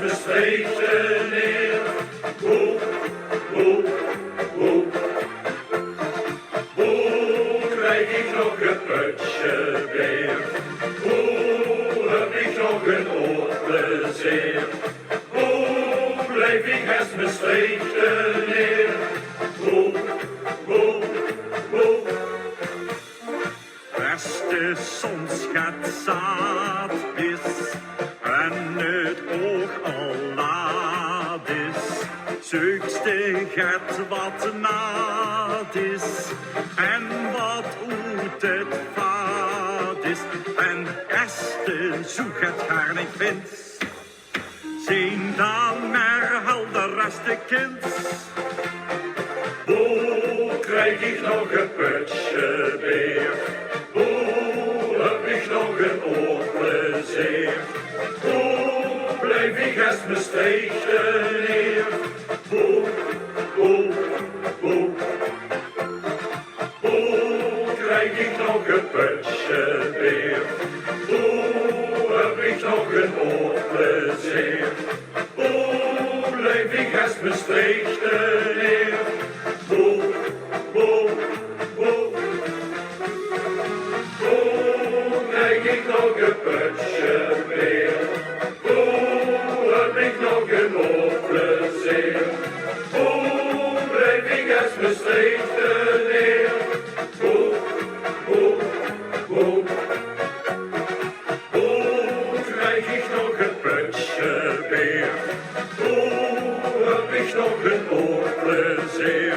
Mestreechse neer. Hoe, hoe, hoe. Hoe krijg ik nog een putje weer? Hoe heb ik nog een oorplezier? Hoe blijf ik als Mestreechse neer? Hoe, hoe, hoe. Beste soms gaat zaad is en het oog al laat is. Zeugste gaat wat naad is en wat uit het vaat is. En beste zoek het haar niet vindt, zijn dan maar helder als de kind. Hoe krijg ik nog een putje weer? Hoe heb ik nog een oorplezier? Hoe blijf ik als Mestreechse neer? Hoe, hoe, hoe. Hoe krijg ik nog een putje weer? Hoe heb ik nog een oorplezier? Hoe blijf ik als Mestreechse neer? Hoe, hoe, hoe. Hoe krijg ik nog een putje weer? Hoe heb ik nog een oorplezier? Hoe blijf ik als Mestreechse neer? Hoe, hoe, hoe. Hoe krijg ik nog een putje weer? Hoe heb ik nog een oorplezier?